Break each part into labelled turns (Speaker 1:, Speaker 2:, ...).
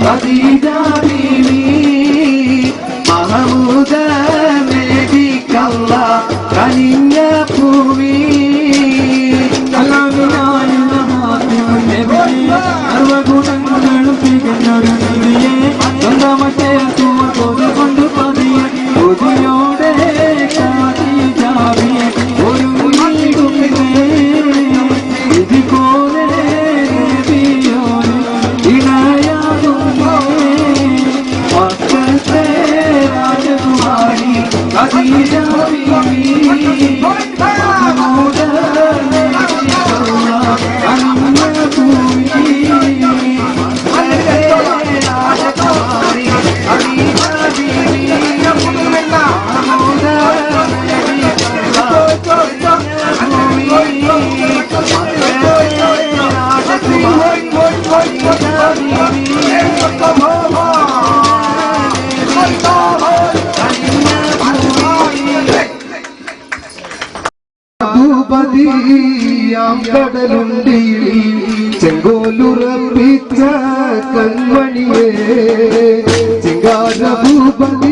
Speaker 1: ഖദീജ ബീവി മഹമൂദ നബിക്കല്ല കനിഞ്ഞ ഭൂമി
Speaker 2: സർവഗുണങ്ങളും തികഞ്ഞൊരു നബിയെ സ്വന്തമത്തെ കൊണ്ട് പതിയെ കൊതിയോടെ ഖദീജാവിയെ ഒരു ഇതുപോലെ നബിയോന് ഇണയാകുന്നേ മക്കത്തെ രാജകുമാരി ഖദീജ ബീവി
Speaker 1: കടലുണ്ടിയിൽ ചെങ്കോലുറപ്പിച്ച കൺമണിയേ ചിങ്കാരഭൂപതിയാം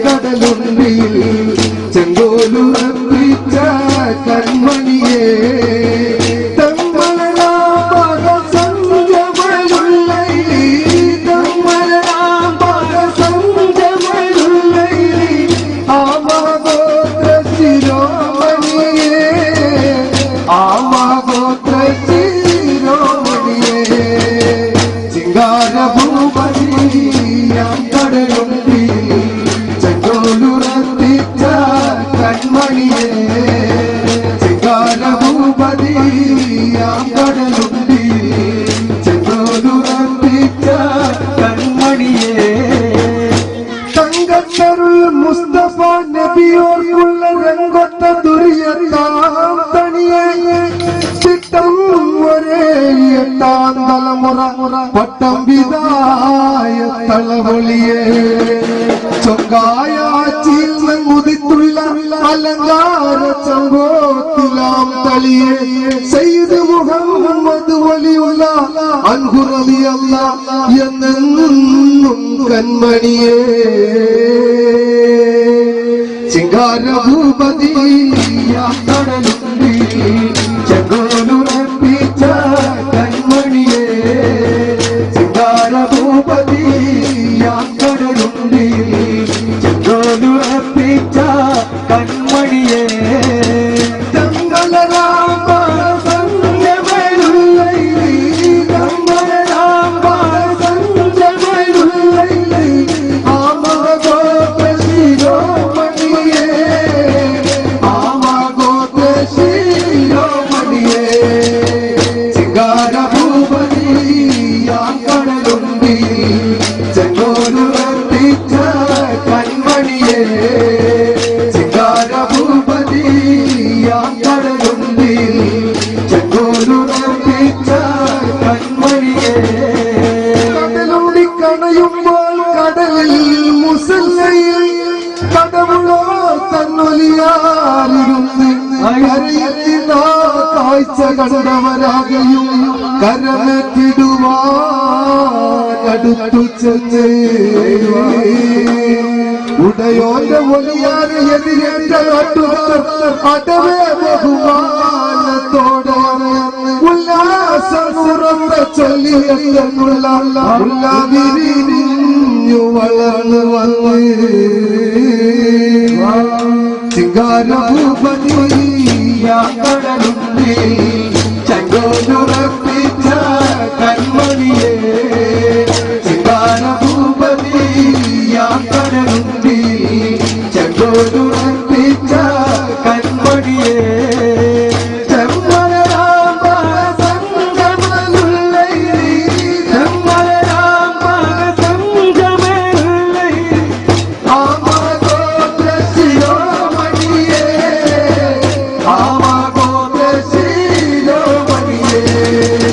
Speaker 1: കടലുണ്ടിയിൽ ചെങ്കോലുറപ്പിച്ച കൺമണിയേ ചിങ്കാരഭൂപതിയാം കടലുണ്ടിയിൽ ചെങ്കോലുറപ്പിച്ച കൺമണിയേ ചിങ്കാരഭൂപതിയാം കടലുണ്ടിയിൽ ചെങ്കോലുറപ്പിച്ച കൺമണിയേ തങ്കച്ചരുൾ മുസ്തഫ നബിയോർക്കുള്ള രംഗൊത്ത ദുരിയത്താം തണിയേ ചിട്ടം ഒരേ എട്ടാം തലമുറ പട്ടം വിതായ തളവൊളിയെ ചൊങ്കായ ചീൽമൻ ഉദിത്തുള്ള അലങ്കാര ചങ്കോത്തിലാം തളിയെ സയ്യിദ് മുഹമ്മദ് വലിയുള്ള അൻഹു റളിയല്ലാഹു എന്നെന്നും കൺമണിയേ ചിങ്കാരഭൂപതിയാം കടലുണ്ടിയിൽ ചെങ്കോലുറപ്പിച്ച കൺമണിയേ ചിങ്കാരഭൂപതിയാം കടലുണ്ടിയിൽ ചെങ്കോലുറപ്പിച്ച കൺമണിയേ കടലുണ്ടിക്കണയുമ്പോൾ കടലിൽ മുസല്ലയിൽ കടവുളോ തന്നൊലിയാലിരുന്ന് കരയെത്തിനാ കാഴ്ച കണ്ടവരാകയും കരമെത്തിടുവാനടുത്തു ചെന്ന് ഉടയോന്റെ ഒലിയാറ് എതിരേറ്റ നാട്ടുകാർ അടവേ ബഹുമാനത്തോടെ ഉല്ലാസമുറത്തെ ചൊല്ലിയെന്നുള്ള ഉല്ലാവിരിഞ്ഞു വളർന്നു വന്ന് ചിങ്കാരഭൂപതിയാം കടലുണ്ടിയിൽ ചെങ്കോലുറപ്പിച്ച കൺമണിയേ ചിങ്കാരഭൂപതിയാം കടലുണ്ടിയിൽ ചെങ്കോലുറപ്പിച്ച കൺമണിയേ
Speaker 2: Yeah.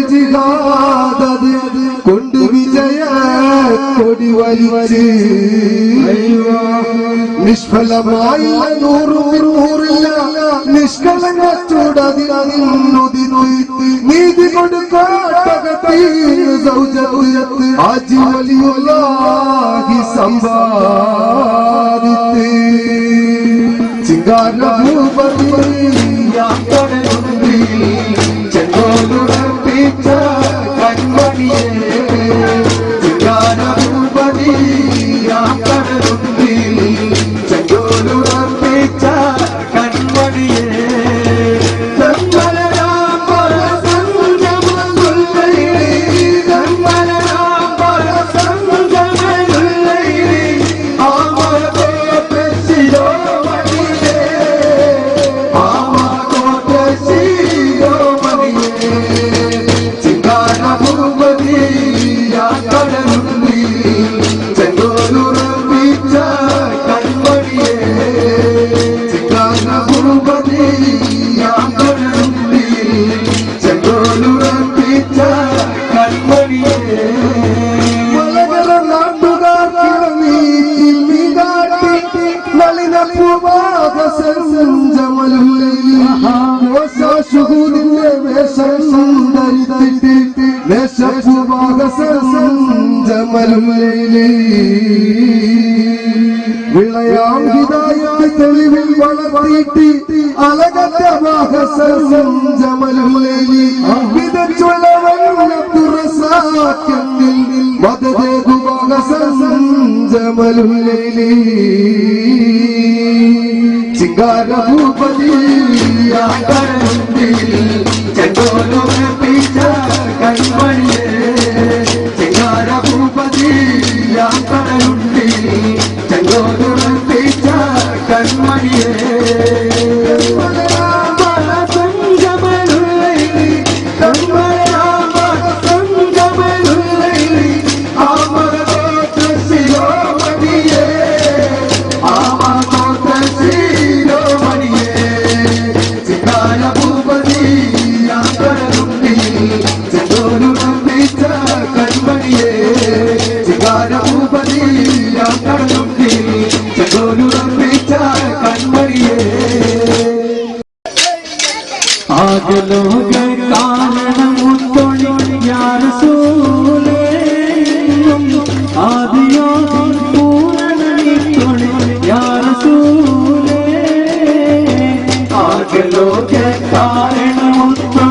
Speaker 1: ജിഹാദത് കൊണ്ട് വിജയ കൊടി വലിച്ച് നിഷ്ഫലമായി നൂറില്ല നിഷ്കളങ്ക ചൂടതിനുദിനു നീതി കൊടുക്കാട്ടകത്തി സൗജത്ത് ആജി വലിയുള്ളാഹി സമ്പാദിത്ത് ചിങ്കാര ഭൂപതി ചെങ്കോലുറപ്പിച്ച കൺമണിയേ ചിങ്കാര ഭൂപതി ചെങ്കോലുറപ്പിച്ച കൺമണിയേ വിളയാം ഹിദായത്ത് തെളിവിൽ വളർത്തിയിട്ട് അലകറ്റ വാഹസം ജമലുലൈലി വിതച്ചുള്ളവൻ തുറസാക്കത്തിൽ മദദേതു വാഹസം ജമലുലൈലി ചിങ്കാര ഭൂപതി ചെങ്കോലുറപ്പിച്ച കൺമണിയേ ചിങ്കാര ഭൂപതി ചെങ്കോലുറപ്പിച്ച കൺമണിയേ
Speaker 2: ആകലോക കാരണമുത്തൊളി യാ റസൂലേ ആദിയോ പൂരണനിത്തൊളി യാ റസൂലേ ആകലോക കാരണമുത്തൊളി